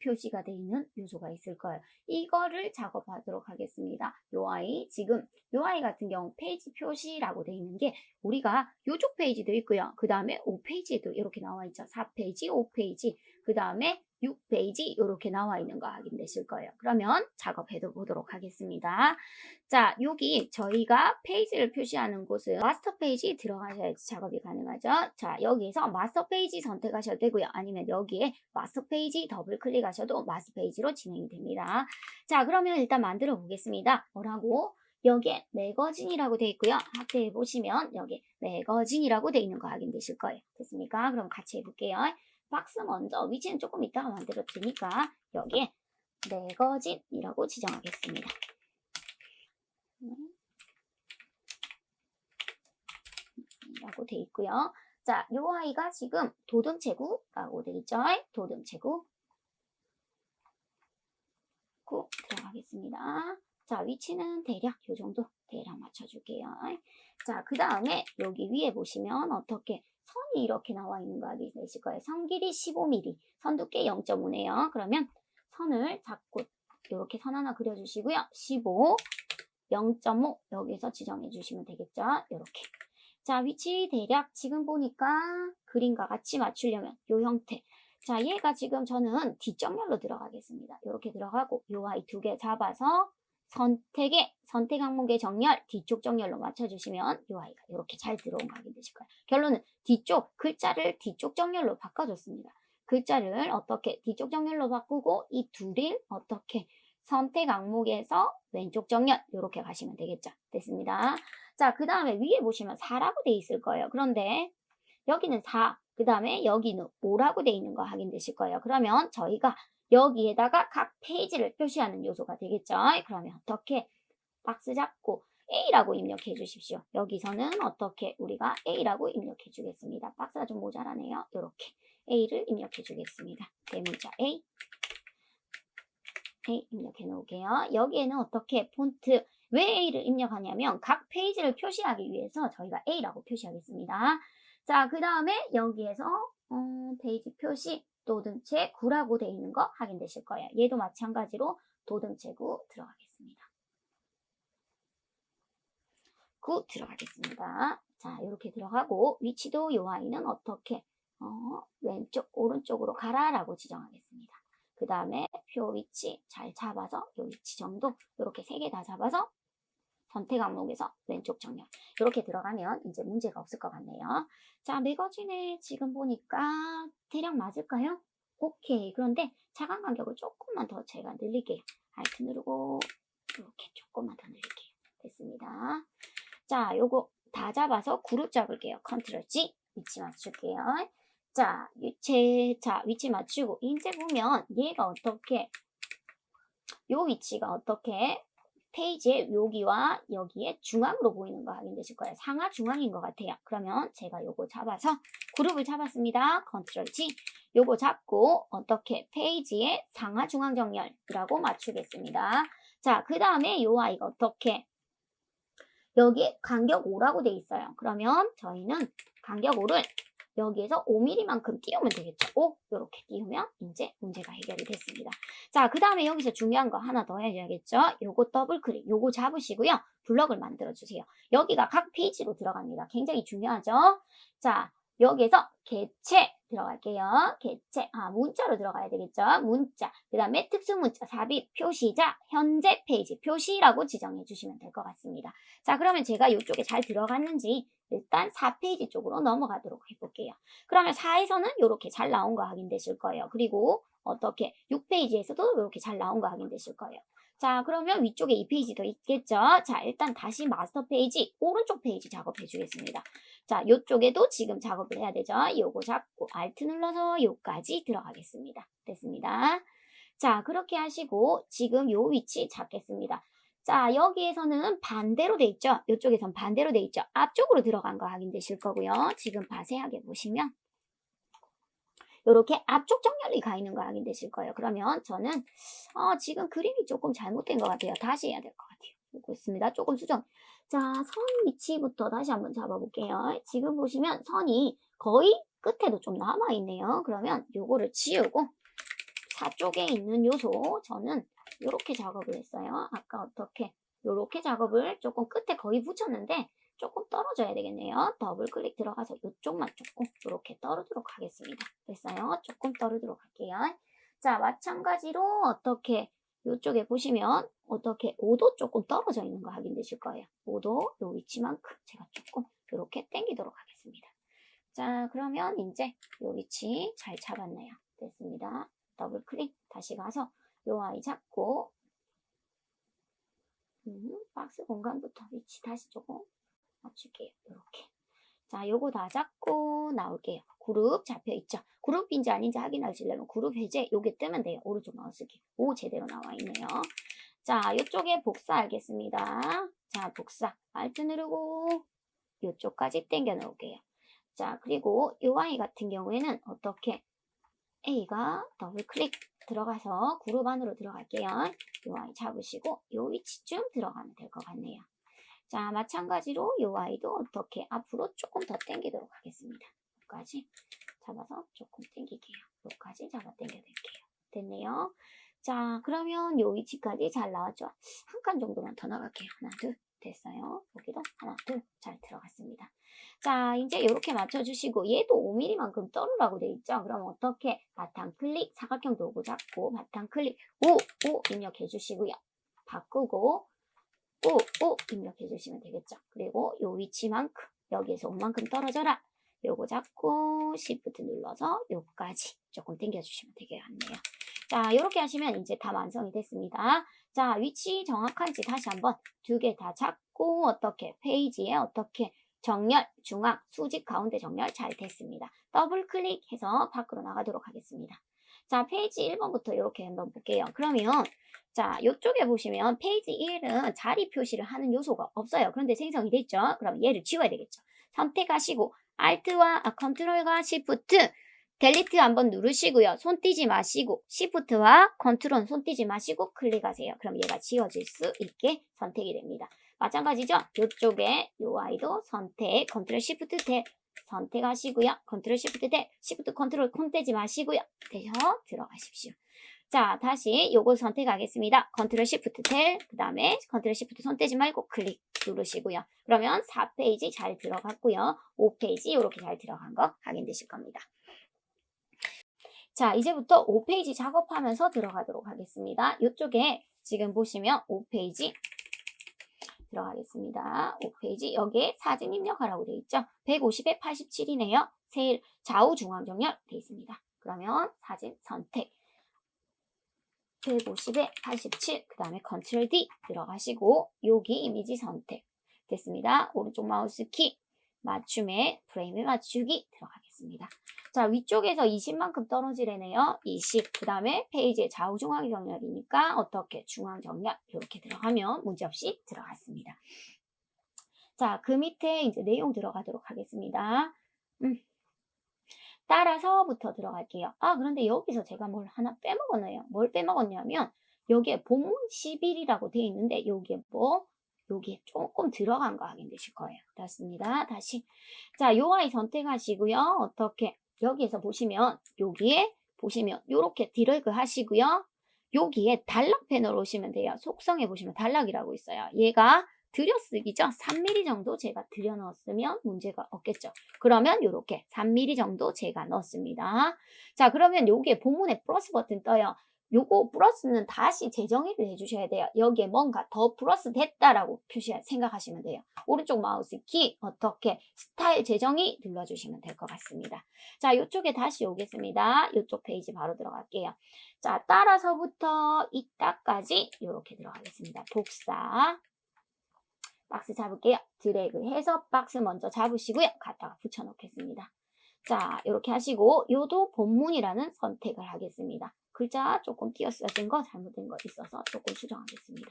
표시가 되어 있는 요소가 있을 거예요. 이거를 작업하도록 하겠습니다. 요 아이, 지금 요 아이 같은 경우 페이지 표시라고 되어 있는 게 우리가 요쪽 페이지도 있고요. 그 다음에 5페이지에도 이렇게 나와 있죠. 4페이지, 5페이지, 그 다음에 6페이지 이렇게 나와 있는 거 확인되실 거예요. 그러면 작업해 보도록 하겠습니다. 자, 여기 저희가 페이지를 표시하는 곳은 마스터 페이지 들어가셔야지 작업이 가능하죠. 자, 여기에서 마스터 페이지 선택하셔도 되고요. 아니면 여기에 마스터 페이지 더블 클릭하셔도 마스터 페이지로 진행이 됩니다. 자, 그러면 일단 만들어 보겠습니다. 뭐라고? 여기에 매거진이라고 되어 있고요. 하트에 보시면 여기 매거진이라고 되어 있는 거 확인되실 거예요. 됐습니까? 그럼 같이 해볼게요. 박스 먼저 위치는 조금 이따가 만들어 드리니까 여기에 매거진이라고 지정하겠습니다. 라고 돼 있고요. 자, 요 아이가 지금 도등체구라고 돼 있죠. 도등체구 들어가겠습니다. 자, 위치는 대략 요 정도 대략 맞춰줄게요. 자, 그 다음에 여기 위에 보시면 어떻게 선이 이렇게 나와 있는 거 알겠으실 거예요. 선 길이 15mm, 선 두께 0.5네요. 그러면 선을 잡고 이렇게 선 하나 그려주시고요. 15, 0.5 여기서 지정해 주시면 되겠죠. 이렇게. 자, 위치 대략 지금 보니까 그림과 같이 맞추려면 요 형태. 자, 얘가 지금 저는 뒷정렬로 들어가겠습니다. 이렇게 들어가고 요 아이 두 개 잡아서 선택 항목의 정렬, 뒤쪽 정렬로 맞춰주시면 요 아이가 이렇게 잘 들어온 거 확인되실 거예요. 결론은 뒤쪽, 글자를 뒤쪽 정렬로 바꿔줬습니다. 글자를 어떻게 뒤쪽 정렬로 바꾸고 이 둘을 어떻게 선택 항목에서 왼쪽 정렬 이렇게 가시면 되겠죠. 됐습니다. 자, 그 다음에 위에 보시면 4라고 돼 있을 거예요. 그런데 여기는 4, 그 다음에 여기는 5라고 돼 있는 거 확인되실 거예요. 그러면 저희가 여기에다가 각 페이지를 표시하는 요소가 되겠죠. 그러면 어떻게 박스 잡고 A라고 입력해 주십시오. 여기서는 어떻게 우리가 A라고 입력해 주겠습니다. 박스가 좀 모자라네요. 이렇게 A를 입력해 주겠습니다. 대문자 A 입력해 놓을게요. 여기에는 어떻게 폰트 왜 A를 입력하냐면 각 페이지를 표시하기 위해서 저희가 A라고 표시하겠습니다. 자, 그 다음에 여기에서 페이지 표시 도등체9라고 되어 있는 거 확인되실 거예요. 얘도 마찬가지로 도등체9 들어가겠습니다. 9 들어가겠습니다. 자, 이렇게 들어가고 위치도 이 아이는 어떻게 왼쪽 오른쪽으로 가라라고 지정하겠습니다. 그 다음에 표 위치 잘 잡아서 이 위치 정도 이렇게 3개 다 잡아서 선택 항목에서 왼쪽 정렬 이렇게 들어가면 이제 문제가 없을 것 같네요. 자, 매거진에 지금 보니까 대략 맞을까요? 오케이. 그런데 차간 간격을 조금만 더 제가 늘릴게요. Alt 누르고 이렇게 조금만 더 늘릴게요. 됐습니다. 자, 요거 다 잡아서 그룹 잡을게요. 컨트롤 G 위치 맞출게요. 자, 위치 맞추고 이제 보면 얘가 어떻게 요 위치가 어떻게 페이지의 여기와 여기에 중앙으로 보이는 거 확인되실 거예요. 상하 중앙인 것 같아요. 그러면 제가 요거 잡아서 그룹을 잡았습니다. 컨트롤 G 요거 잡고 어떻게 페이지의 상하 중앙 정렬이라고 맞추겠습니다. 자, 그 다음에 요 아이가 어떻게 여기에 간격 5라고 돼 있어요. 그러면 저희는 간격 5를 여기에서 5mm만큼 띄우면 되겠죠. 5 이렇게 띄우면 이제 문제가 해결이 됐습니다. 자, 그 다음에 여기서 중요한 거 하나 더 해줘야겠죠. 요거 더블 클릭, 요거 잡으시고요. 블럭을 만들어 주세요. 여기가 각 페이지로 들어갑니다. 굉장히 중요하죠. 자, 여기에서 개체 들어갈게요. 개체, 문자로 들어가야 되겠죠. 문자, 그 다음에 특수문자, 삽입, 표시자, 현재 페이지, 표시라고 지정해 주시면 될 것 같습니다. 자, 그러면 제가 이쪽에 잘 들어갔는지 일단 4페이지 쪽으로 넘어가도록 해볼게요. 그러면 4에서는 이렇게 잘 나온 거 확인되실 거예요. 그리고 어떻게 6페이지에서도 이렇게 잘 나온 거 확인되실 거예요. 자, 그러면 위쪽에 2페이지도 있겠죠. 자, 일단 다시 마스터 페이지, 오른쪽 페이지 작업해 주겠습니다. 자, 이쪽에도 지금 작업을 해야 되죠. 요거 잡고 Alt 눌러서 요까지 들어가겠습니다. 됐습니다. 자, 그렇게 하시고 지금 요 위치 잡겠습니다. 자, 여기에서는 반대로 돼 있죠. 이쪽에선 반대로 돼 있죠. 앞쪽으로 들어간 거 확인되실 거고요. 지금 자세하게 보시면 이렇게 앞쪽 정렬이 가 있는 거 확인되실 거예요. 그러면 저는 지금 그림이 조금 잘못된 것 같아요. 다시 해야 될 것 같아요. 보고 있습니다. 조금 수정. 자, 선 위치부터 다시 한번 잡아볼게요. 지금 보시면 선이 거의 끝에도 좀 남아있네요. 그러면 요거를 지우고 사 쪽에 있는 요소 저는 이렇게 작업을 했어요. 아까 어떻게 이렇게 작업을 조금 끝에 거의 붙였는데 조금 떨어져야 되겠네요. 더블 클릭 들어가서 이쪽만 조금 이렇게 떨어지도록 하겠습니다. 됐어요? 조금 떨어지도록 할게요. 자, 마찬가지로 어떻게 이쪽에 보시면 어떻게 5도 조금 떨어져 있는 거 확인되실 거예요. 5도 요 위치만큼 제가 조금 이렇게 당기도록 하겠습니다. 자, 그러면 이제 요 위치 잘 잡았네요. 됐습니다. 더블 클릭 다시 가서 요 아이 잡고 박스 공간부터 위치 다시 조금 맞출게요. 이렇게. 자, 요거 다 잡고 나올게요. 그룹 잡혀 있죠. 그룹인지 아닌지 확인하시려면 그룹 해제 요게 뜨면 돼요. 오른쪽 마우스 키. 오, 제대로 나와 있네요. 자, 요쪽에 복사 알겠습니다. 자, 복사. 알트 누르고 요쪽까지 당겨 놓을게요. 자, 그리고 요 아이 같은 경우에는 어떻게 A가 더블 클릭 들어가서 그룹 안으로 들어갈게요. 요 아이 잡으시고 요 위치쯤 들어가면 될 것 같네요. 자, 마찬가지로 요 아이도 어떻게 앞으로 조금 더 당기도록 하겠습니다. 여기까지 잡아서 조금 당길게요. 여기까지 잡아 당겨드릴게요. 됐네요. 자, 그러면 요 위치까지 잘 나왔죠? 한 칸 정도만 더 나갈게요. 하나, 둘. 됐어요. 여기도 하나, 둘. 잘 들어갔습니다. 자, 이제 이렇게 맞춰주시고 얘도 5mm만큼 떨으라고 돼 있죠? 그럼 어떻게 바탕 클릭 사각형 도구 잡고 바탕 클릭 5 입력해 주시고요. 바꾸고 5 입력해 주시면 되겠죠. 그리고 요 위치만큼 여기에서 5만큼 떨어져라. 요거 잡고 Shift 눌러서 요까지 조금 당겨 주시면 되겠네요. 자, 이렇게 하시면 이제 다 완성이 됐습니다. 자, 위치 정확한지 다시 한번 두 개 다 잡고 어떻게 페이지에 어떻게 정렬, 중앙, 수직 가운데 정렬 잘 됐습니다. 더블 클릭해서 밖으로 나가도록 하겠습니다. 자, 페이지 1번부터 이렇게 한번 볼게요. 그러면 자, 이쪽에 보시면 페이지 1은 자리 표시를 하는 요소가 없어요. 그런데 생성이 됐죠? 그럼 얘를 지워야 되겠죠. 선택하시고 컨트롤과 Shift, 델리트 한번 누르시고요. 손 떼지 마시고 Shift와 컨트롤 손 떼지 마시고 클릭하세요. 그럼 얘가 지워질 수 있게 선택이 됩니다. 마찬가지죠? 이쪽에 요 아이도 선택, 컨트롤 Shift 대 선택하시고요. 컨트롤 Shift 대 Shift 컨트롤 손 떼지 마시고요. 돼서 들어가십시오. 자, 다시 요거 선택하겠습니다. 컨트롤 Shift 텔, 그 다음에 컨트롤 Shift 손 떼지 말고 클릭 누르시고요. 그러면 4페이지 잘 들어갔고요. 5페이지 이렇게 잘 들어간 거 확인되실 겁니다. 자, 이제부터 5페이지 작업하면서 들어가도록 하겠습니다. 이쪽에 지금 보시면 5페이지 들어가겠습니다. 5페이지 여기에 사진 입력하라고 되어 있죠. 150에 87이네요. 세일 좌우 중앙 정렬 되어 있습니다. 그러면 사진 선택 150에 87, 그 다음에 컨트롤 D 들어가시고 여기 이미지 선택 됐습니다. 오른쪽 마우스 키 맞춤에 프레임에 맞추기 들어가겠습니다. 자, 위쪽에서 20만큼 떨어지래네요. 20, 그 다음에 페이지의 좌우 중앙 정렬이니까 어떻게 중앙 정렬 이렇게 들어가면 문제없이 들어갔습니다. 자, 그 밑에 이제 내용 들어가도록 하겠습니다. 따라서부터 들어갈게요. 아, 그런데 여기서 제가 뭘 하나 빼먹었네요. 뭘 빼먹었냐면 여기에 본문 11이라고 되어 있는데 여기에 여기에 조금 들어간 거 확인되실 거예요. 됐습니다. 다시 자, 요 아이 선택하시고요. 어떻게 여기에서 보시면 여기에 보시면 요렇게 드래그 하시고요. 여기에 단락 패널 오시면 돼요. 속성에 보시면 단락이라고 있어요. 얘가 들여쓰기죠. 3mm 정도 제가 들여 넣었으면 문제가 없겠죠. 그러면 이렇게 3mm 정도 제가 넣었습니다. 자, 그러면 여기에 본문에 플러스 버튼 떠요. 요거 플러스는 다시 재정의를 해주셔야 돼요. 여기에 뭔가 더 플러스 됐다라고 생각하시면 돼요. 오른쪽 마우스 키 어떻게 스타일 재정의 눌러주시면 될 것 같습니다. 자, 이쪽에 다시 오겠습니다. 이쪽 페이지 바로 들어갈게요. 자, 따라서부터 이따까지 이렇게 들어가겠습니다. 복사 박스 잡을게요. 드래그 해서 박스 먼저 잡으시고요. 갖다가 붙여 놓겠습니다. 자, 이렇게 하시고 요도 본문이라는 선택을 하겠습니다. 글자 조금 띄어쓰진 거 잘못된 거 있어서 조금 수정하겠습니다.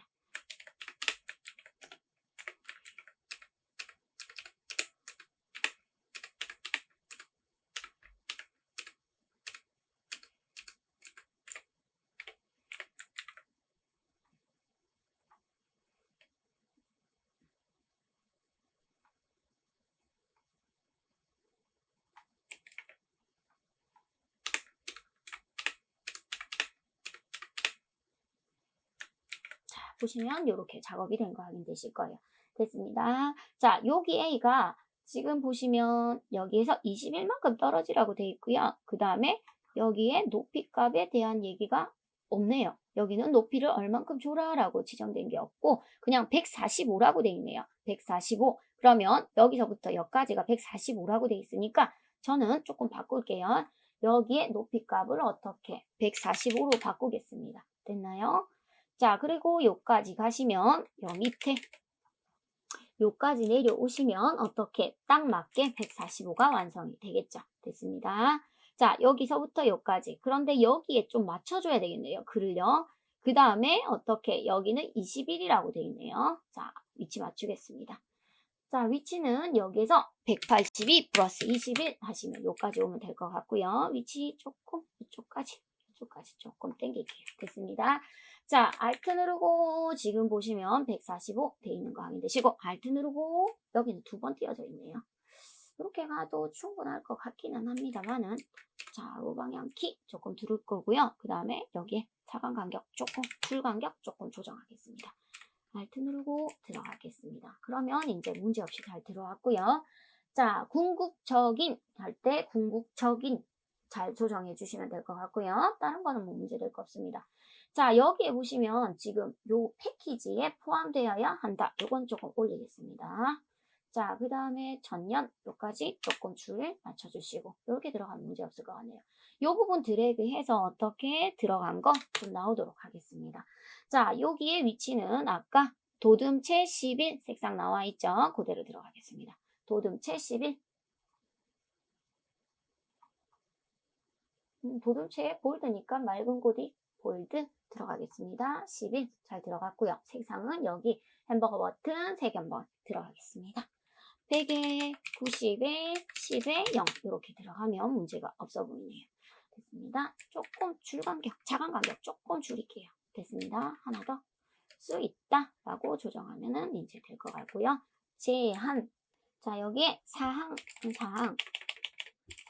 보시면 이렇게 작업이 된 거 확인되실 거예요. 됐습니다. 자, 여기 A가 지금 보시면 여기에서 21만큼 떨어지라고 되어 있고요. 그 다음에 여기에 높이 값에 대한 얘기가 없네요. 여기는 높이를 얼만큼 줘라라고 지정된 게 없고 그냥 145라고 되어 있네요. 145. 그러면 여기서부터 여기까지가 145라고 되어 있으니까 저는 조금 바꿀게요. 여기에 높이 값을 어떻게 145로 바꾸겠습니다. 됐나요? 자, 그리고 여기까지 가시면 여 밑에 여기까지 내려오시면 어떻게 딱 맞게 145가 완성이 되겠죠. 됐습니다. 자, 여기서부터 여기까지. 그런데 여기에 좀 맞춰줘야 되겠네요. 글을요. 그 다음에 어떻게 여기는 21이라고 되어 있네요. 자, 위치 맞추겠습니다. 자, 위치는 여기에서 182 플러스 21 하시면 여기까지 오면 될 것 같고요. 위치 조금 이쪽까지 조금 당길게요. 됐습니다. 자, Alt 누르고 지금 보시면 145 돼 있는 거 확인되시고 Alt 누르고 여기는 2번 띄어져 있네요. 이렇게 가도 충분할 것 같기는 합니다만은 자, 우방향 키 조금 두를 거고요. 그 다음에 여기에 차간 간격 조금, 줄 간격 조금 조정하겠습니다. Alt 누르고 들어가겠습니다. 그러면 이제 문제없이 잘 들어왔고요. 자, 궁극적인 할 때 궁극적인 잘 조정해 주시면 될 것 같고요. 다른 거는 뭐 문제 될 거 없습니다. 자, 여기에 보시면 지금 요 패키지에 포함되어야 한다. 요건 조금 올리겠습니다. 자, 그 다음에 전년 요까지 조금 줄 맞춰주시고 이렇게 들어가면 문제 없을 것 같네요. 요 부분 드래그해서 어떻게 들어간 거 좀 나오도록 하겠습니다. 자, 여기에 위치는 아까 도듬체 11 색상 나와 있죠? 그대로 들어가겠습니다. 도듬체 11 도듬체 볼드니까 맑은 고딕 볼드 들어가겠습니다. 11 잘 들어갔고요. 색상은 여기 햄버거 버튼 3개 한번 들어가겠습니다. 100에 90에 10에 0 이렇게 들어가면 문제가 없어 보이네요. 됐습니다. 조금 줄 간격, 차간 간격 조금 줄일게요. 됐습니다. 하나 더 수 있다 라고 조정하면은 이제 될 것 같고요. 제한. 자, 여기에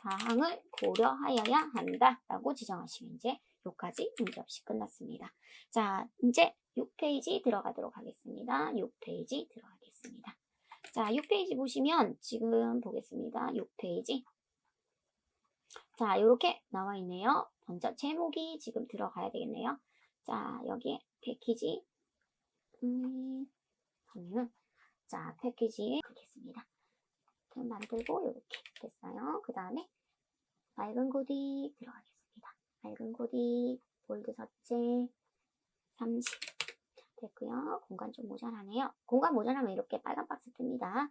사항을 고려하여야 한다 라고 지정하시면 이제 여기까지 문제없이 끝났습니다. 자, 이제 6페이지 들어가도록 하겠습니다. 6페이지 들어가겠습니다. 자, 6페이지 보시면 지금 보겠습니다. 6페이지. 자, 이렇게 나와 있네요. 먼저 제목이 지금 들어가야 되겠네요. 자, 여기에 패키지. 하면은, 자, 패키지 하겠습니다. 만들고, 이렇게 됐어요. 그 다음에, 맑은 고딕 들어가겠습니다. 맑은 고딕, 볼드 삭제, 30. 됐고요. 공간 좀 모자라네요. 공간 모자라면 이렇게 빨간 박스 뜹니다.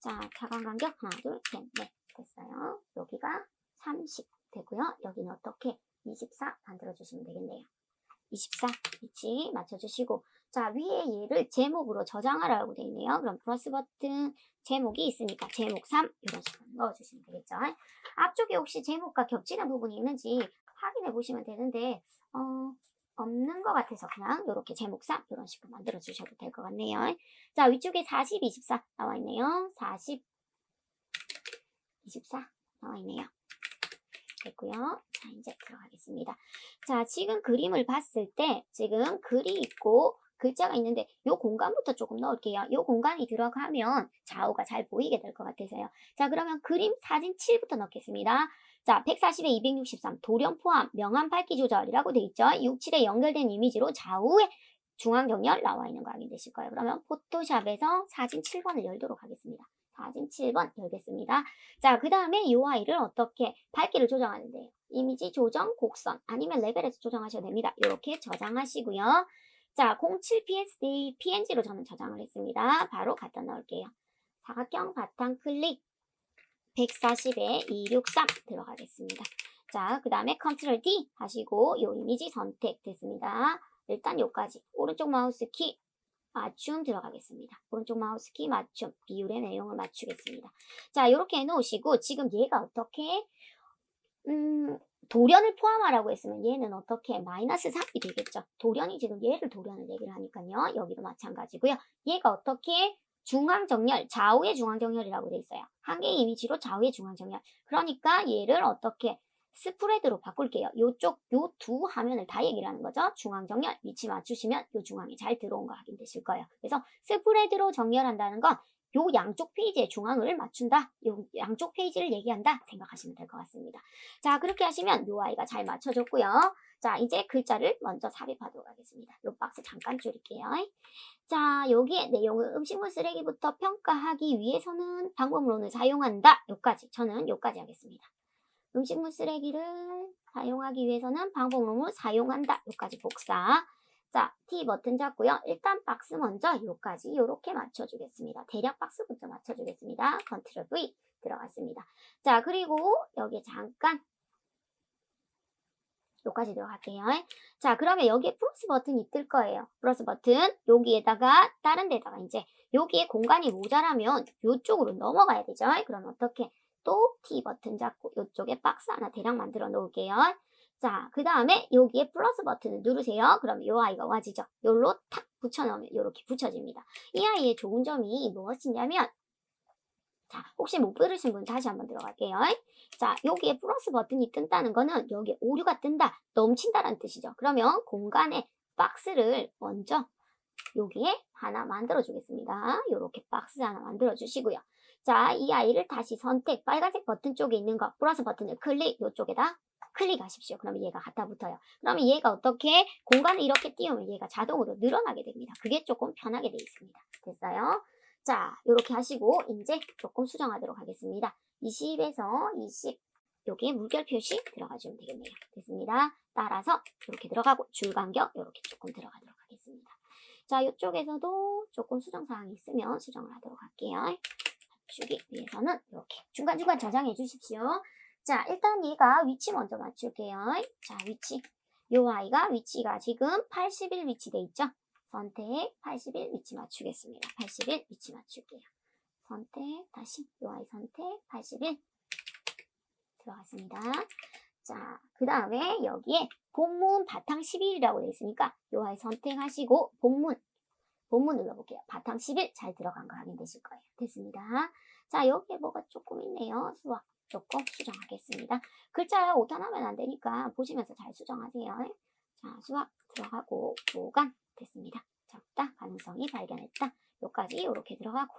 자, 차간 간격 하나, 둘, 셋, 넷 됐어요. 여기가 30 되고요. 여기는 어떻게 24 만들어주시면 되겠네요. 24 위치 맞춰주시고 자, 위에 얘를 제목으로 저장하라고 되어 있네요. 그럼 플러스 버튼 제목이 있으니까 제목 3 이런 식으로 넣어주시면 되겠죠. 앞쪽에 혹시 제목과 겹치는 부분이 있는지 확인해 보시면 되는데 없는 것 같아서 그냥 이렇게 제목 3 이런 식으로 만들어 주셔도 될 것 같네요. 자, 위쪽에 40, 24 나와 있네요. 40, 24 나와 있네요. 됐고요. 자, 이제 들어가겠습니다. 자, 지금 그림을 봤을 때 지금 글이 있고 글자가 있는데 이 공간부터 조금 넣을게요. 이 공간이 들어가면 좌우가 잘 보이게 될 것 같아서요. 자, 그러면 그림 사진 7부터 넣겠습니다. 자, 140에 263 돌연 포함 명암 밝기 조절이라고 돼 있죠. 6, 7에 연결된 이미지로 좌우에 중앙 경렬 나와 있는 거 확인되실 거예요. 그러면 포토샵에서 사진 7번을 열도록 하겠습니다. 사진 7번 열겠습니다. 자, 그 다음에 이 아이를 어떻게 밝기를 조정하는데요. 이미지 조정 곡선 아니면 레벨에서 조정하셔도 됩니다. 이렇게 저장하시고요. 자, 07PSD PNG로 저는 저장을 했습니다. 바로 갖다 넣을게요. 사각형 바탕 클릭 140에 263 들어가겠습니다. 자, 그 다음에 컨트롤 D 하시고 이 이미지 선택됐습니다. 일단 여기까지 오른쪽 마우스 키 맞춤 들어가겠습니다. 오른쪽 마우스 키 맞춤 비율의 내용을 맞추겠습니다. 자, 이렇게 해놓으시고 지금 얘가 어떻게 돌연을 포함하라고 했으면 얘는 어떻게 마이너스 3이 되겠죠. 돌연이 지금 얘를 돌연을 얘기를 하니까요. 여기도 마찬가지고요. 얘가 어떻게 중앙정렬, 좌우의 중앙정렬이라고 돼 있어요. 한 개의 이미지로 좌우의 중앙정렬. 그러니까 얘를 어떻게 스프레드로 바꿀게요. 요쪽 요 두 화면을 다 얘기를 하는 거죠. 중앙 정렬 위치 맞추시면 요 중앙에 잘 들어온 거 확인되실 거예요. 그래서 스프레드로 정렬한다는 건 요 양쪽 페이지의 중앙을 맞춘다. 요 양쪽 페이지를 얘기한다. 생각하시면 될 것 같습니다. 자, 그렇게 하시면 요 아이가 잘 맞춰졌고요. 자, 이제 글자를 먼저 삽입하도록 하겠습니다. 요 박스 잠깐 줄일게요. 자, 여기에 내용은 음식물 쓰레기부터 평가하기 위해서는 방법론을 사용한다. 요까지. 저는 요까지 하겠습니다. 음식물 쓰레기를 사용하기 위해서는 방법론을 사용한다. 요까지 복사. 자, T 버튼 잡고요. 일단 박스 먼저 요까지 요렇게 맞춰주겠습니다. 대략 박스부터 맞춰주겠습니다. 컨트롤 V 들어갔습니다. 자, 그리고 여기 잠깐 요까지 들어갈게요. 자, 그러면 여기에 플러스 버튼이 뜰 거예요. 플러스 버튼 여기에다가 다른 데다가 이제 여기에 공간이 모자라면 요쪽으로 넘어가야 되죠. 그럼 어떻게 또 T 버튼 잡고 요쪽에 박스 하나 대략 만들어 놓을게요. 자, 그 다음에 여기에 플러스 버튼을 누르세요. 그럼 요 아이가 와지죠. 요로 탁 붙여넣으면 요렇게 붙여집니다. 이 아이의 좋은 점이 무엇이냐면 자, 혹시 못 들으신 분 다시 한번 들어갈게요. 자, 여기에 플러스 버튼이 뜬다는 거는 여기에 오류가 뜬다, 넘친다라는 뜻이죠. 그러면 공간에 박스를 먼저 여기에 하나 만들어 주겠습니다. 이렇게 박스 하나 만들어 주시고요. 자, 이 아이를 다시 선택, 빨간색 버튼 쪽에 있는 거 플러스 버튼을 클릭, 이쪽에다 클릭하십시오. 그러면 얘가 갖다 붙어요. 그러면 얘가 어떻게 공간을 이렇게 띄우면 얘가 자동으로 늘어나게 됩니다. 그게 조금 편하게 되어 있습니다. 됐어요? 자, 이렇게 하시고 이제 조금 수정하도록 하겠습니다. 20에서 20 여기에 물결 표시 들어가 주면 되겠네요. 됐습니다. 따라서 이렇게 들어가고 줄 간격 이렇게 조금 들어가도록 하겠습니다. 자, 이쪽에서도 조금 수정사항이 있으면 수정을 하도록 할게요. 맞추기 위해서는 이렇게 중간중간 저장해 주십시오. 자, 일단 얘가 위치 먼저 맞출게요. 자, 위치. 요 아이가 위치가 지금 81 위치 돼 있죠? 선택 81 위치 맞추겠습니다. 81 위치 맞출게요. 선택 다시 요 아이 선택 81 들어갔습니다. 자, 그 다음에 여기에 본문 바탕 11이라고 되어 있으니까 요 아이 선택하시고 본문 눌러볼게요. 바탕 11 잘 들어간 거 확인되실 거예요. 됐습니다. 자, 여기에 뭐가 조금 있네요. 수학 조금 수정하겠습니다. 글자 오타나면 안 되니까 보시면서 잘 수정하세요. 자, 수학 들어가고 보관 됐습니다. 적다 가능성이 발견했다. 요까지 이렇게 들어가고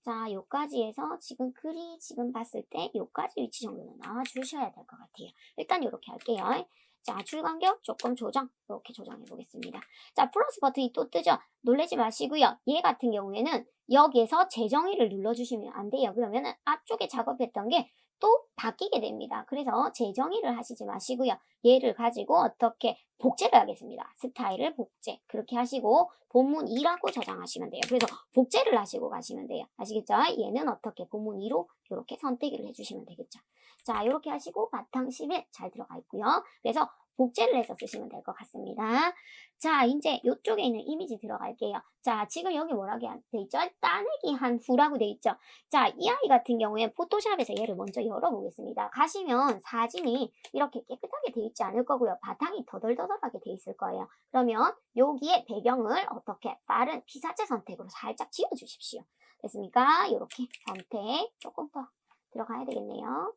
자, 요까지 해서 지금 글이 지금 봤을 때 요까지 위치 정도는 나와 주셔야 될 것 같아요. 일단 이렇게 할게요. 자, 줄 간격 조금 조정, 이렇게 조정해 보겠습니다. 자, 플러스 버튼이 또 뜨죠? 놀라지 마시고요. 얘 같은 경우에는 여기에서 재정의를 눌러주시면 안 돼요. 그러면은 앞쪽에 작업했던 게 또 바뀌게 됩니다. 그래서 재정의를 하시지 마시고요. 얘를 가지고 어떻게 복제를 하겠습니다. 스타일을 복제. 그렇게 하시고 본문 2라고 저장하시면 돼요. 그래서 복제를 하시고 가시면 돼요. 아시겠죠? 얘는 어떻게 본문 2로 이렇게 선택을 해주시면 되겠죠. 자, 이렇게 하시고 바탕 11 잘 들어가 있고요. 그래서 복제를 해서 쓰시면 될 것 같습니다. 자, 이제 이쪽에 있는 이미지 들어갈게요. 자, 지금 여기 뭐라고 돼 있죠? 따내기 한 후라고 돼 있죠? 자, 이 아이 같은 경우에 포토샵에서 얘를 먼저 열어보겠습니다. 가시면 사진이 이렇게 깨끗하게 돼 있지 않을 거고요. 바탕이 더덜더덜하게 돼 있을 거예요. 그러면 여기에 배경을 어떻게 빠른 피사체 선택으로 살짝 지워주십시오. 됐습니까? 이렇게 선택 조금 더 들어가야 되겠네요.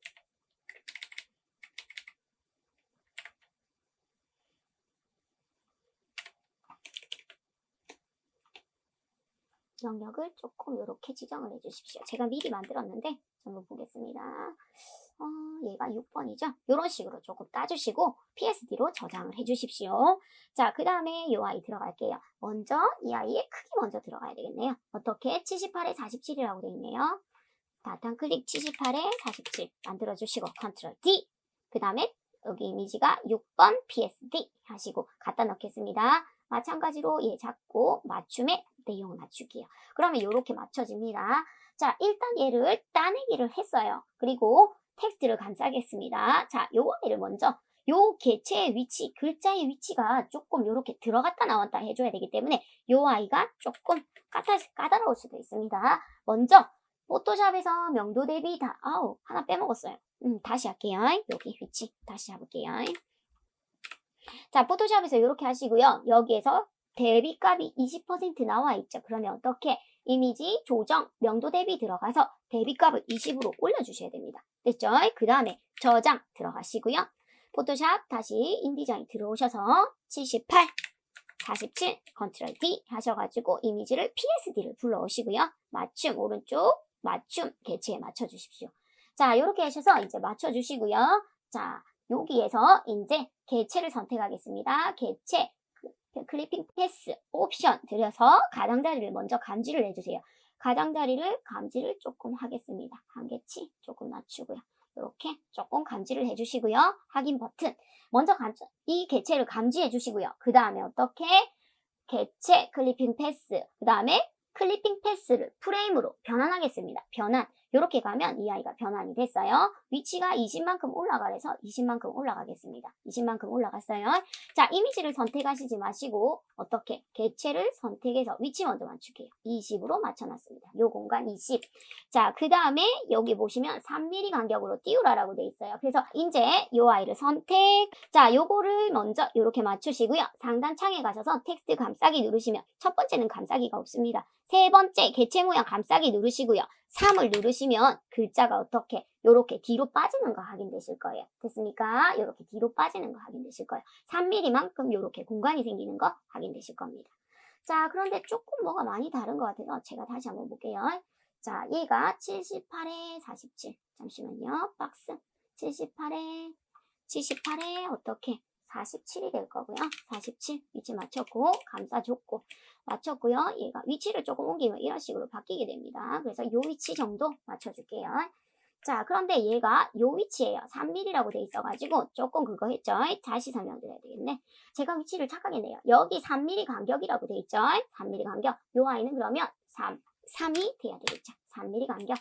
영역을 조금 이렇게 지정을 해주십시오. 제가 미리 만들었는데 한번 보겠습니다. 얘가 6번이죠? 이런 식으로 조금 따주시고 PSD로 저장을 해주십시오. 자, 그 다음에 이 아이 들어갈게요. 먼저 이 아이의 크기 먼저 들어가야 되겠네요. 어떻게? 78에 47이라고 되어 있네요. 바탕 클릭 78에 47 만들어주시고 컨트롤 D 그 다음에 여기 이미지가 6번 PSD 하시고 갖다 넣겠습니다. 마찬가지로 얘 잡고 맞춤에 내용 맞추기요. 그러면 이렇게 맞춰집니다. 자, 일단 얘를 따내기를 했어요. 그리고 텍스트를 감싸겠습니다. 자, 요 아이를 먼저 요 개체의 위치, 글자의 위치가 조금 이렇게 들어갔다 나왔다 해줘야 되기 때문에 요 아이가 조금 까다로울 수도 있습니다. 먼저 포토샵에서 명도 대비 하나 빼먹었어요. 다시 할게요. 여기 위치 다시 잡을게요. 자, 포토샵에서 이렇게 하시고요. 여기에서 대비값이 20% 나와 있죠. 그러면 어떻게? 이미지 조정, 명도 대비 들어가서 대비값을 20으로 올려주셔야 됩니다. 됐죠? 그 다음에 저장 들어가시고요. 포토샵 다시 인디자인 들어오셔서 78, 47, 컨트롤 D 하셔가지고 이미지를 PSD를 불러오시고요. 맞춤 오른쪽, 맞춤 개체에 맞춰주십시오. 자, 이렇게 하셔서 이제 맞춰주시고요. 자, 여기에서 이제 개체를 선택하겠습니다. 개체, 클리핑 패스 옵션 들여서 가장자리를 먼저 감지를 해주세요. 가장자리를 감지를 조금 하겠습니다. 한계치 조금 낮추고요. 이렇게 조금 감지를 해주시고요. 확인 버튼 먼저 이 개체를 감지해 주시고요. 그 다음에 어떻게 개체 클리핑 패스 그 다음에 클리핑 패스를 프레임으로 변환하겠습니다. 변환 이렇게 가면 이 아이가 변환이 됐어요. 위치가 20만큼 올라가래서 20만큼 올라가겠습니다. 20만큼 올라갔어요. 자, 이미지를 선택하시지 마시고 어떻게 개체를 선택해서 위치 먼저 맞출게요. 20으로 맞춰놨습니다. 요 공간 20. 자, 그 다음에 여기 보시면 3mm 간격으로 띄우라라고 돼 있어요. 그래서 이제 요 아이를 선택. 자, 요거를 먼저 이렇게 맞추시고요. 상단 창에 가셔서 텍스트 감싸기 누르시면 첫 번째는 감싸기가 없습니다. 세 번째 개체 모양 감싸기 누르시고요. 3을 누르시면 글자가 어떻게 요렇게 뒤로 빠지는 거 확인되실 거예요. 됐습니까? 요렇게 뒤로 빠지는 거 확인되실 거예요. 3mm만큼 요렇게 공간이 생기는 거 확인되실 겁니다. 자, 그런데 조금 뭐가 많이 다른 것 같아서 제가 다시 한번 볼게요. 자, 얘가 78에 47. 잠시만요. 박스. 78에 어떻게 47이 될 거고요. 47 위치 맞췄고 감싸줬고 맞췄고요. 얘가 위치를 조금 옮기면 이런 식으로 바뀌게 됩니다. 그래서 요 위치 정도 맞춰줄게요. 자, 그런데 얘가 요 위치에요. 3mm라고 돼 있어가지고 조금 그거 했죠. 다시 설명드려야 되겠네. 제가 위치를 착각했네요. 여기 3mm 간격이라고 돼 있죠. 3mm 간격. 요 아이는 그러면 3이 돼야 되겠죠. 3mm 간격.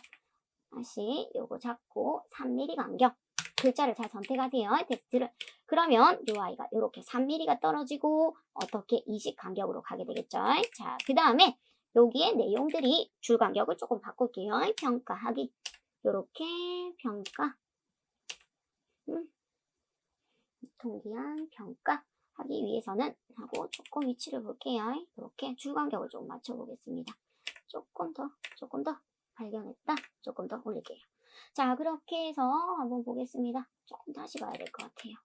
다시 요거 잡고 3mm 간격. 글자를 잘 선택하세요. 텍스트를. 그러면 요 아이가 이렇게 3mm가 떨어지고 어떻게 20 간격으로 가게 되겠죠. 자, 그 다음에 여기에 내용들이 줄 간격을 조금 바꿀게요. 평가하기. 요렇게 평가. 통기한 평가. 하기 위해서는 하고 조금 위치를 볼게요. 이렇게 줄 간격을 좀 맞춰보겠습니다. 조금 더 발견했다. 조금 더 올릴게요. 자, 그렇게 해서 한번 보겠습니다. 조금 다시 봐야 될 것 같아요.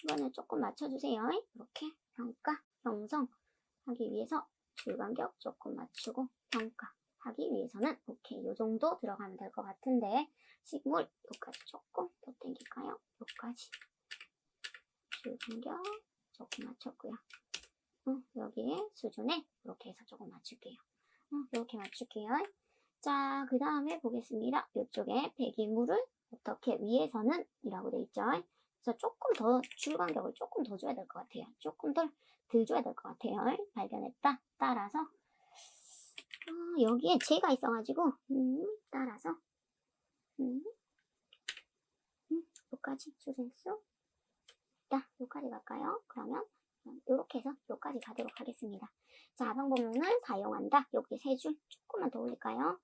이거는 조금 맞춰주세요. 이렇게 평가, 형성하기 위해서 줄 간격 조금 맞추고 평가하기 위해서는 오케이, 요 정도 들어가면 될 것 같은데 식물 요까지 조금 더 당길까요? 요까지 줄 간격 조금 맞췄고요. 여기에 수준에 이렇게 해서 조금 맞출게요. 이렇게 맞출게요. 자, 그 다음에 보겠습니다. 이쪽에 배기물을 어떻게 위에서는 이라고 돼 있죠. 그래서 조금 더 줄 간격을 조금 더 줘야 될 것 같아요. 조금 더 줘야 될 것 같아요. 발견했다. 따라서 여기에 재가 있어가지고 따라서 여기까지 줄일 수 있다. 여기까지 갈까요? 그러면 이렇게 해서 여기까지 가도록 하겠습니다. 자, 방법론을 사용한다. 여기 세 줄 조금만 더 올릴까요?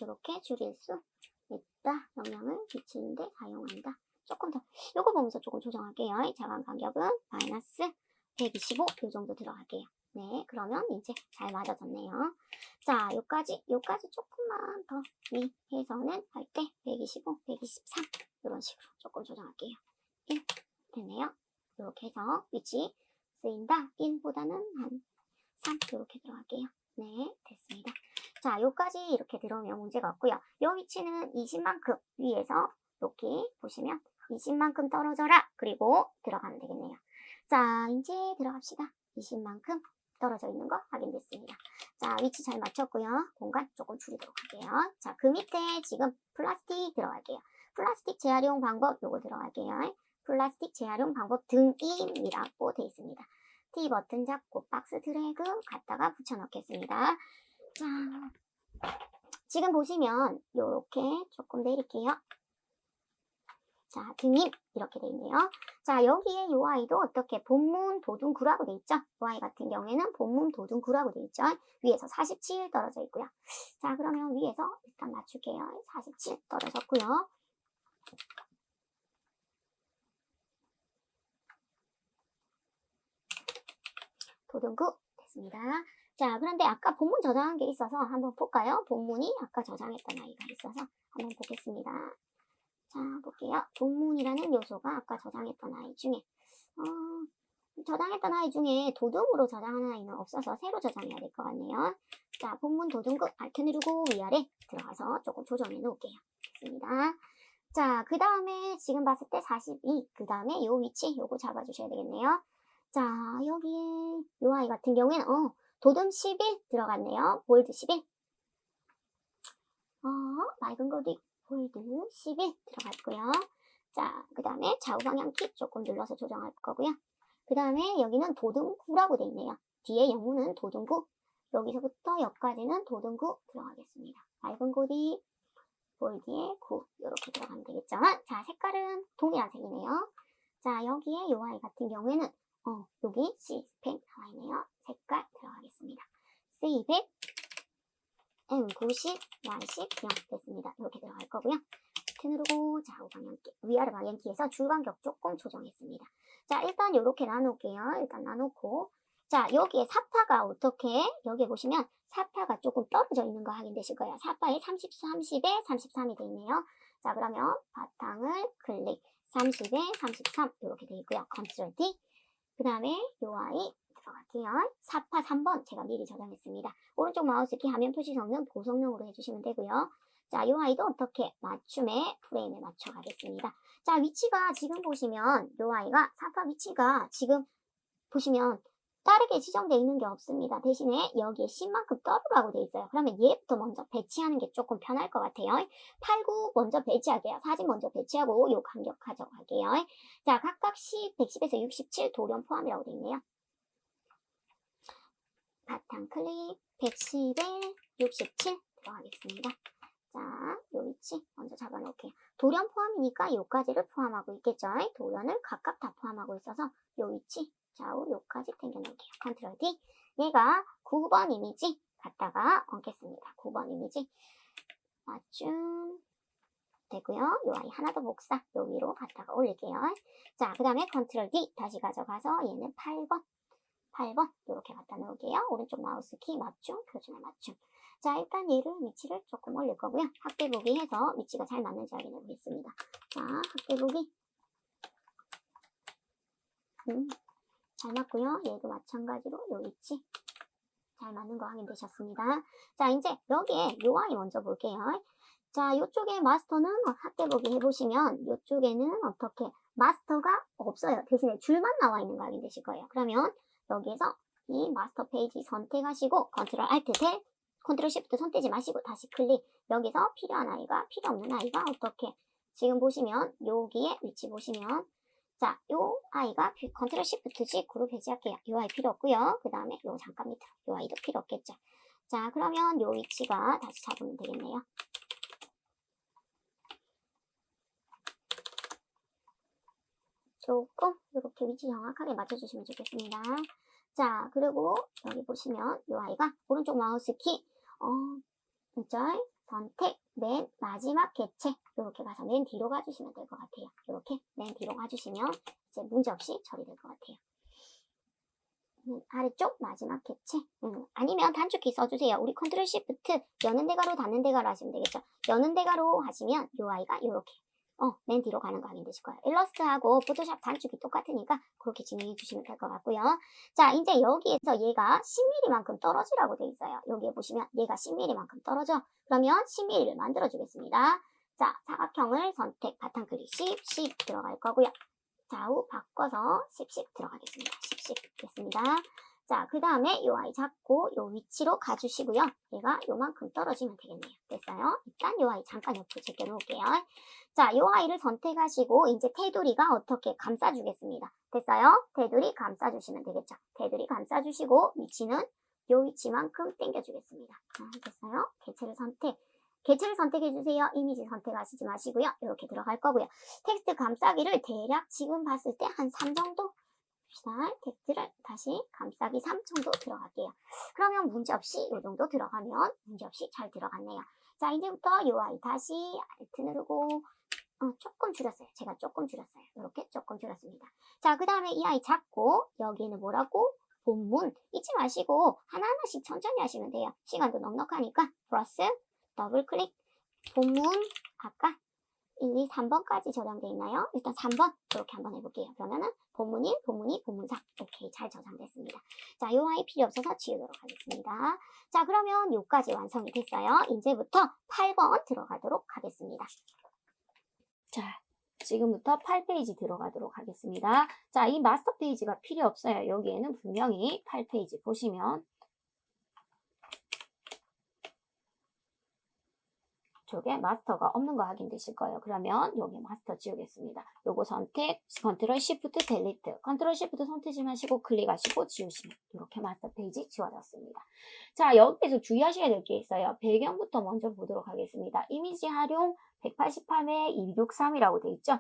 이렇게 줄일 수 있다. 영향을 끼치는데 사용한다. 조금 더 요거 보면서 조금 조정할게요. 자간 간격은 마이너스 125 이 정도 들어갈게요. 네, 그러면 이제 잘 맞아졌네요. 자, 요까지 조금만 더 위해서는 할 때 125, 123 이런 식으로 조금 조정할게요. 1 됐네요. 이렇게 해서 위치 쓰인다. 1보다는 한 3 이렇게 들어갈게요. 네, 됐습니다. 자, 요까지 이렇게 들어오면 문제가 없고요. 요 위치는 20만큼 위에서 이렇게 보시면 20만큼 떨어져라. 그리고 들어가면 되겠네요. 자, 이제 들어갑시다. 20만큼 떨어져 있는 거 확인됐습니다. 자, 위치 잘 맞췄고요. 공간 조금 줄이도록 할게요. 자, 그 밑에 지금 플라스틱 들어갈게요. 플라스틱 재활용 방법 요거 들어갈게요. 플라스틱 재활용 방법 등임이라고 되어 있습니다. T 버튼 잡고 박스 드래그 갖다가 붙여 넣겠습니다. 자, 지금 보시면 이렇게 조금 내릴게요. 자, 등임 이렇게 돼 있네요. 자, 여기에 이 아이도 어떻게 본문 도둔구라고 돼 있죠? 이 아이 같은 경우에는 본문 도둔구라고 돼 있죠? 위에서 47 떨어져 있고요. 자, 그러면 위에서 일단 맞출게요. 47 떨어졌고요. 도둔구 됐습니다. 자, 그런데 아까 본문 저장한 게 있어서 한번 볼까요? 본문이 아까 저장했던 아이가 있어서 한번 보겠습니다. 자, 볼게요. 본문이라는 요소가 아까 저장했던 아이 중에 저장했던 아이 중에 도둠으로 저장한 아이는 없어서 새로 저장해야 될 것 같네요. 자, 본문 도둠급 Alt 누르고 위아래 들어가서 조금 조정해 놓을게요. 됐습니다. 자, 그 다음에 지금 봤을 때 42, 그 다음에 요 위치 요거 잡아주셔야 되겠네요. 자, 여기에 요 아이 같은 경우에는 도둠 11 들어갔네요. 볼드 11. 맑은 거디 볼드 11 들어갔고요. 자, 그 다음에 좌우 방향키 조금 눌러서 조정할 거고요. 그 다음에 여기는 도둠 9라고 돼 있네요. 뒤에 영문은 도둠 9. 여기서부터 여기까지는 도둠 9 들어가겠습니다. 맑은 고디 볼드에 9 이렇게 들어가면 되겠죠. 자, 색깔은 동일한 색이네요. 자, 여기에 요 아이 같은 경우에는 여기 C100 나와 있네요. 색깔 들어가겠습니다. C100 M90 Y10 0 됐습니다. 이렇게 들어갈 거고요. Alt 누르고 좌우 방향키 위아래 방향키에서 줄 간격 조금 조정했습니다. 자, 일단 이렇게 나눌게요. 일단 나놓고 자, 여기에 사파가 어떻게 여기 보시면 사파가 조금 떨어져 있는 거 확인되실 거예요. 사파에 30, 30에 33이 돼 있네요. 자, 그러면 바탕을 클릭 30에 33 이렇게 돼 있고요. 컨트롤 D 그 다음에 요 아이 들어갈게요. 사파 3번 제가 미리 저장했습니다. 오른쪽 마우스키 화면 표시 성능 보성능으로 해주시면 되고요. 자, 요 아이도 어떻게 맞춤에 프레임에 맞춰 가겠습니다. 자, 위치가 지금 보시면 요 아이가 사파 위치가 지금 보시면 다르게 지정되어 있는 게 없습니다. 대신에 여기에 10만큼 떨으라고 되어 있어요. 그러면 얘부터 먼저 배치하는 게 조금 편할 것 같아요. 8, 9 먼저 배치할게요. 사진 먼저 배치하고 요 간격 가져갈게요. 자, 각각 10, 110에서 67 돌연 포함이라고 되어 있네요. 바탕 클릭 110에 67 들어가겠습니다. 자, 요 위치 먼저 잡아놓을게요. 돌연 포함이니까 요까지를 포함하고 있겠죠. 돌연을 각각 다 포함하고 있어서 요 위치 좌우 요까지 당겨놓을게요. 컨트롤 D 얘가 9번 이미지 갖다가 얹겠습니다. 9번 이미지 맞춤 되고요. 요 아이 하나 더 복사 요 위로 갖다가 올릴게요. 자, 그 다음에 컨트롤 D 다시 가져가서 얘는 8번 이렇게 갖다 놓을게요. 오른쪽 마우스 키 맞춤, 표준에 맞춤. 자, 일단 얘를 위치를 조금 올릴 거고요. 확대 보기 해서 위치가 잘 맞는지 확인해 보겠습니다. 자, 확대 보기 잘 맞고요. 얘도 마찬가지로 요 위치 잘 맞는 거 확인되셨습니다. 자, 이제 여기에 요 아이 먼저 볼게요. 자, 요쪽에 마스터는 확대 보기 해보시면 요쪽에는 어떻게 마스터가 없어요. 대신에 줄만 나와 있는 거 확인되실 거예요. 그러면 여기에서 이 마스터 페이지 선택하시고 컨트롤 알트 탭 컨트롤 시프트 손 떼지 마시고 다시 클릭 여기서 필요한 아이가 필요 없는 아이가 어떻게 지금 보시면 여기에 위치 보시면 자, 요 아이가 컨트롤 시프트 G 그룹 해제할게요. 요 아이 필요 없고요. 그 다음에 요 잠깐 밑으로 요 아이도 필요 없겠죠. 자, 그러면 요 위치가 다시 잡으면 되겠네요. 조금 이렇게 위치 정확하게 맞춰주시면 좋겠습니다. 자, 그리고 여기 보시면 이 아이가 오른쪽 마우스 키 선택 맨 마지막 개체 이렇게 가서 맨 뒤로 가주시면 될 것 같아요. 이렇게 맨 뒤로 가주시면 이제 문제없이 처리될 것 같아요. 아래쪽 마지막 개체 아니면 단축키 써주세요. 우리 컨트롤 시프트 여는 대가로 닫는 대가로 하시면 되겠죠. 여는 대가로 하시면 이 아이가 이렇게 맨 뒤로 가는 거 확인되실 거예요. 일러스트하고 포토샵 단축이 똑같으니까 그렇게 진행해 주시면 될 것 같고요. 자, 이제 여기에서 얘가 10mm만큼 떨어지라고 돼 있어요. 여기에 보시면 얘가 10mm만큼 떨어져. 그러면 10mm를 만들어 주겠습니다. 자, 사각형을 선택, 바탕 클릭 10 들어갈 거고요. 좌우 바꿔서 10 들어가겠습니다. 10 됐습니다. 자, 그 다음에 이 아이 잡고 이 위치로 가주시고요. 얘가 요만큼 떨어지면 되겠네요. 됐어요? 일단 이 아이 잠깐 옆으로 제껴놓을게요. 자, 이 아이를 선택하시고 이제 테두리가 어떻게 감싸주겠습니다. 됐어요? 테두리 감싸주시면 되겠죠. 테두리 감싸주시고 위치는 이 위치만큼 당겨주겠습니다. 됐어요? 개체를 선택해주세요. 이미지 선택하시지 마시고요. 이렇게 들어갈 거고요. 텍스트 감싸기를 대략 지금 봤을 때 한 3 정도 텍스트를 다시 감싸기 3 정도 들어갈게요. 그러면 문제없이 이 정도 들어가면 문제없이 잘 들어갔네요. 자, 이제부터 이 아이 다시 Alt 누르고 조금 줄였어요. 제가 조금 줄였어요. 이렇게 조금 줄였습니다. 자, 그 다음에 이 아이 잡고 여기는 뭐라고? 본문 잊지 마시고 하나하나씩 천천히 하시면 돼요. 시간도 넉넉하니까 플러스 더블 클릭 본문 아까 1, 2, 3번까지 저장되어 있나요? 일단 3번 이렇게 한번 해볼게요. 그러면은 본문인, 본문이, 본문사 오케이 잘 저장됐습니다. 자, 요 아이 필요 없어서 지우도록 하겠습니다. 자, 그러면 요까지 완성이 됐어요. 이제부터 8번 들어가도록 하겠습니다. 자, 지금부터 8페이지 들어가도록 하겠습니다. 자, 이 마스터 페이지가 필요 없어요. 여기에는 분명히 8페이지 보시면 쪽에 마스터가 없는 거 확인되실 거예요. 그러면 여기 마스터 지우겠습니다. 요거 선택, 컨트롤 시프트 델리트, 컨트롤 시프트 선택지 마시고 클릭하시고 지우시면 이렇게 마스터 페이지 지워졌습니다. 자, 여기에서 주의하셔야 될 게 있어요. 배경부터 먼저 보도록 하겠습니다. 이미지 활용 188매 263이라고 되어 있죠.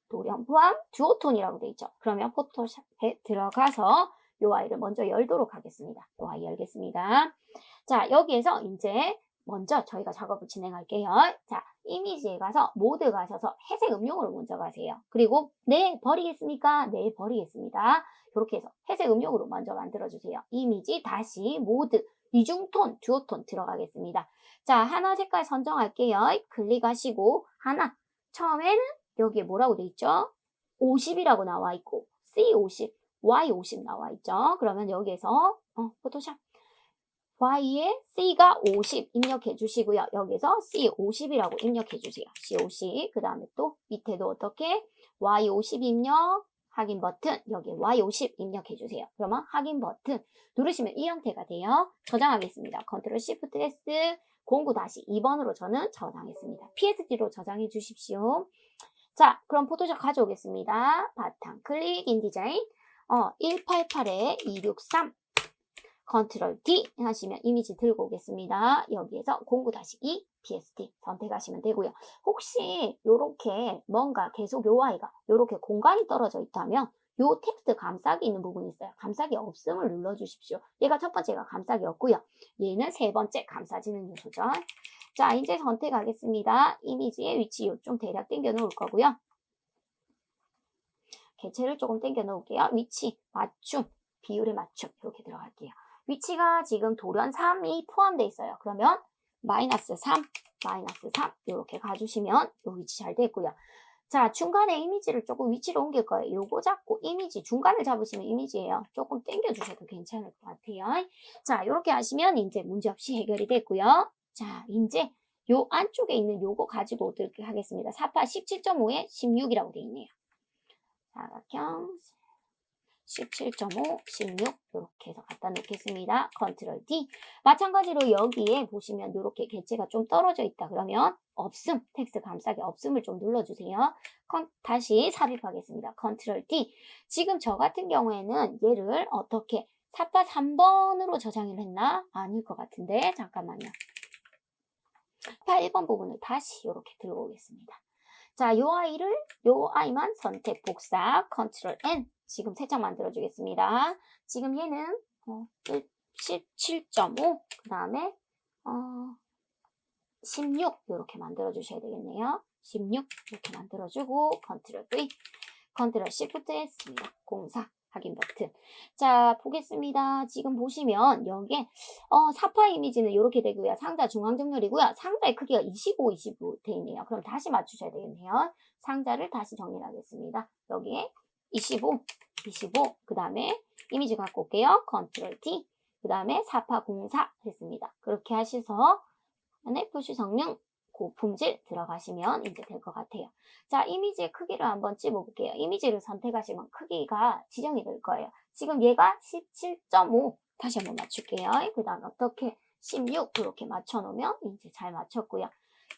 도령 포함 듀오톤이라고 되어 있죠. 그러면 포토샵에 들어가서 요 아이를 먼저 열도록 하겠습니다. 요 아이 열겠습니다. 자, 여기에서 이제 먼저 저희가 작업을 진행할게요. 자, 이미지에 가서 모드 가셔서 회색 음용으로 먼저 가세요. 그리고 네, 버리겠습니까? 네, 버리겠습니다. 이렇게 해서 회색 음용으로 먼저 만들어주세요. 이미지 다시 모드 이중톤, 듀오톤 들어가겠습니다. 자, 하나 색깔 선정할게요. 클릭하시고 하나, 처음에는 여기에 뭐라고 돼 있죠? 50이라고 나와 있고 C50, Y50 나와 있죠. 그러면 여기에서 포토샵 Y에 C가 50 입력해 주시고요. 여기서 C50이라고 입력해 주세요. C50. 그 다음에 또 밑에도 어떻게 Y50 입력, 확인 버튼, 여기 Y50 입력해 주세요. 그러면 확인 버튼 누르시면 이 형태가 돼요. 저장하겠습니다. 컨트롤 시프트 S 09-2번으로 저는 저장했습니다. PSD로 저장해 주십시오. 자, 그럼 포토샵 가져오겠습니다. 바탕 클릭 인디자인 188에 263 컨트롤 D 하시면 이미지 들고 오겠습니다. 여기에서 09-2 PSD 선택하시면 되고요. 혹시 이렇게 뭔가 계속 요 아이가 이렇게 공간이 떨어져 있다면 요 텍스트 감싸기 있는 부분이 있어요. 감싸기 없음을 눌러주십시오. 얘가 첫 번째가 감싸기 없고요. 얘는 세 번째 감싸지는 요소죠. 자, 이제 선택하겠습니다. 이미지의 위치 요좀 대략 당겨 놓을 거고요. 개체를 조금 당겨 놓을게요. 위치, 맞춤, 비율에 맞춤 이렇게 들어갈게요. 위치가 지금 돌연 3이 포함되어 있어요. 그러면 마이너스 3 이렇게 가주시면 이 위치 잘 됐고요. 자, 중간에 이미지를 조금 위치로 옮길 거예요. 요거 잡고 이미지 중간을 잡으시면 이미지예요. 조금 당겨 주셔도 괜찮을 것 같아요. 자, 이렇게 하시면 이제 문제없이 해결이 됐고요. 자, 이제 요 안쪽에 있는 요거 가지고 오도록 하겠습니다. 4파 17.5에 16이라고 되어 있네요. 사각형 17.5, 16 이렇게 해서 갖다 놓겠습니다. 컨트롤 D. 마찬가지로 여기에 보시면 이렇게 개체가 좀 떨어져 있다 그러면 없음, 텍스트 감싸기 없음을 좀 눌러주세요. 다시 삽입하겠습니다. 컨트롤 D. 지금 저 같은 경우에는 얘를 어떻게 4파 3번으로 저장을 했나? 아닐 것 같은데 잠깐만요. 1번 부분을 다시 이렇게 들고 오겠습니다. 자, 요 아이만 선택 복사, 컨트롤 N. 지금 세 장 만들어 주겠습니다. 지금 얘는 17.5, 그 다음에 16 이렇게 만들어 주셔야 되겠네요. 16 이렇게 만들어 주고 컨트롤 V, 컨트롤 시프트 S입니다. 04 확인 버튼. 자, 보겠습니다. 지금 보시면 여기에 4파 이미지는 이렇게 되고요. 상자 중앙 정렬이고요. 상자의 크기가 25, 25 돼 있네요. 그럼 다시 맞추셔야 되겠네요. 상자를 다시 정리하겠습니다. 여기에 25, 그 다음에 이미지 갖고 올게요. 컨트롤 T, 그 다음에 4파 04 했습니다. 그렇게 하셔서 안에 푸시 성능 고품질 들어가시면 이제 될 것 같아요. 자, 이미지의 크기를 한번 찝어볼게요. 이미지를 선택하시면 크기가 지정이 될 거예요. 지금 얘가 17.5 다시 한번 맞출게요. 그 다음 어떻게 16 이렇게 맞춰놓으면 이제 잘 맞췄고요.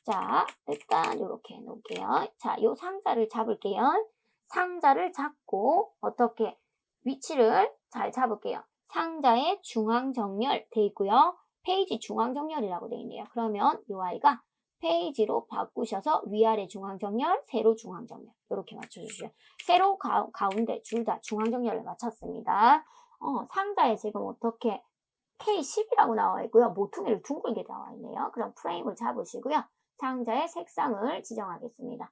자, 일단 이렇게 해놓을게요. 자, 요 상자를 잡을게요. 상자를 잡고 어떻게 위치를 잘 잡을게요. 상자의 중앙 정렬 돼 있고요. 페이지 중앙 정렬이라고 돼 있네요. 그러면 이 아이가 페이지로 바꾸셔서 위아래 중앙 정렬, 세로 중앙 정렬 이렇게 맞춰주세요. 세로 가운데 둘 다 중앙 정렬을 맞췄습니다. 상자에 지금 어떻게 K10이라고 나와 있고요. 모퉁이를 둥글게 나와 있네요. 그럼 프레임을 잡으시고요. 상자의 색상을 지정하겠습니다.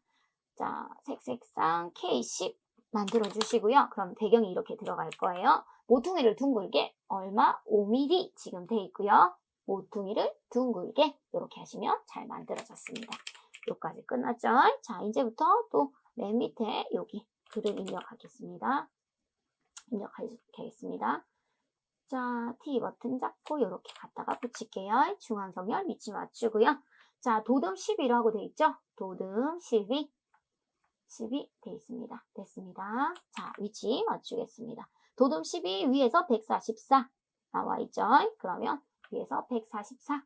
자, 색상 K10 만들어 주시고요. 그럼 배경이 이렇게 들어갈 거예요. 모퉁이를 둥글게 얼마 5mm 지금 돼 있고요. 모퉁이를 둥글게 이렇게 하시면 잘 만들어졌습니다. 여기까지 끝났죠? 자, 이제부터 또 맨 밑에 여기 글을 입력하겠습니다. 입력하겠습니다. 자, T 버튼 잡고 이렇게 갖다가 붙일게요. 중앙 정렬 위치 맞추고요. 자, 도듬 12라고 돼 있죠? 도듬 12 돼 있습니다. 됐습니다. 자, 위치 맞추겠습니다. 도듬 12 위에서 144 나와 있죠? 그러면 위에서 144.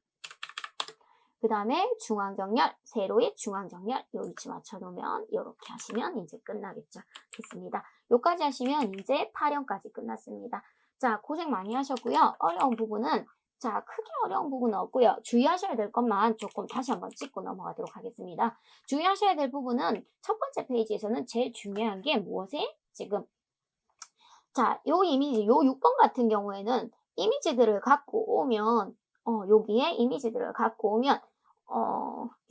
그 다음에 중앙정렬, 세로의 중앙정렬 요 위치 맞춰놓으면 이렇게 하시면 이제 끝나겠죠. 됐습니다. 요까지 하시면 이제 8형까지 끝났습니다. 자, 고생 많이 하셨고요. 어려운 부분은 자, 크게 어려운 부분은 없고요. 주의하셔야 될 것만 조금 다시 한번 찍고 넘어가도록 하겠습니다. 주의하셔야 될 부분은 첫 번째 페이지에서는 제일 중요한 게 무엇에? 지금 자, 요 이미지, 요 6번 같은 경우에는 이미지들을 갖고 오면 여기에 이미지들을 갖고 오면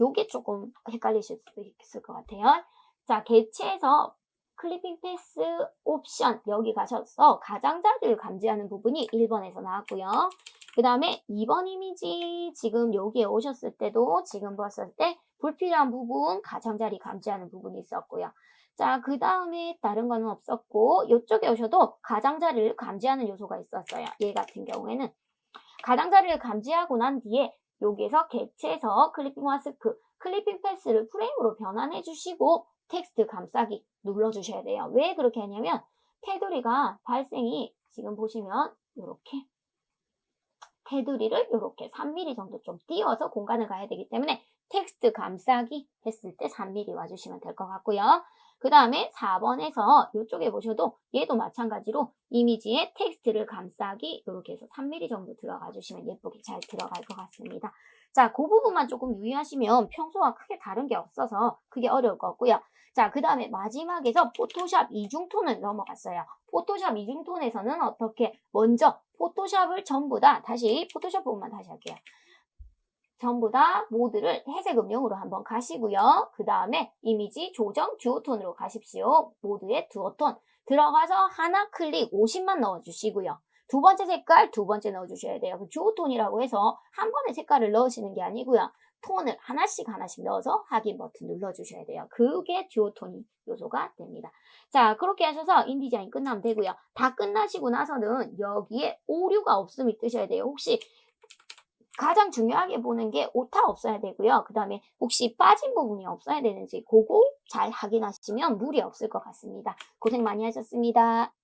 요게 조금 헷갈리실 수도 있을 것 같아요. 자, 개체에서 클리핑 패스 옵션 여기 가셔서 가장자리를 감지하는 부분이 1번에서 나왔고요. 그 다음에 2번 이미지 지금 여기에 오셨을 때도 지금 봤을 때 불필요한 부분 가장자리 감지하는 부분이 있었고요. 자, 그 다음에 다른 거는 없었고 이쪽에 오셔도 가장자리를 감지하는 요소가 있었어요. 얘 같은 경우에는 가장자리를 감지하고 난 뒤에 여기에서 개체에서 클리핑 마스크, 클리핑 패스를 프레임으로 변환해 주시고 텍스트 감싸기 눌러주셔야 돼요. 왜 그렇게 하냐면 테두리가 발생이 지금 보시면 이렇게 테두리를 이렇게 3mm 정도 좀 띄워서 공간을 가야 되기 때문에 텍스트 감싸기 했을 때 3mm 와주시면 될 것 같고요. 그 다음에 4번에서 이쪽에 보셔도 얘도 마찬가지로 이미지에 텍스트를 감싸기 이렇게 해서 3mm 정도 들어가 주시면 예쁘게 잘 들어갈 것 같습니다. 자, 그 부분만 조금 유의하시면 평소와 크게 다른 게 없어서 그게 어려울 것 같고요. 자, 그 다음에 마지막에서 포토샵 이중톤을 넘어갔어요. 포토샵 이중톤에서는 어떻게 먼저 포토샵을 전부 다 다시 포토샵 부분만 다시 할게요. 전부 다 모드를 회색 음영으로 한번 가시고요. 그 다음에 이미지 조정 듀오톤으로 가십시오. 모드의 듀오톤 들어가서 하나 클릭 50만 넣어주시고요. 두 번째 색깔 두 번째 넣어주셔야 돼요. 그 듀오톤이라고 해서 한 번에 색깔을 넣으시는 게 아니고요. 톤을 하나씩 넣어서 확인 버튼 눌러주셔야 돼요. 그게 듀오톤 요소가 됩니다. 자, 그렇게 하셔서 인디자인 끝나면 되고요. 다 끝나시고 나서는 여기에 오류가 없음이 뜨셔야 돼요. 혹시 가장 중요하게 보는 게 오타 없어야 되고요. 그 다음에 혹시 빠진 부분이 없어야 되는지 그거 잘 확인하시면 무리 없을 것 같습니다. 고생 많이 하셨습니다.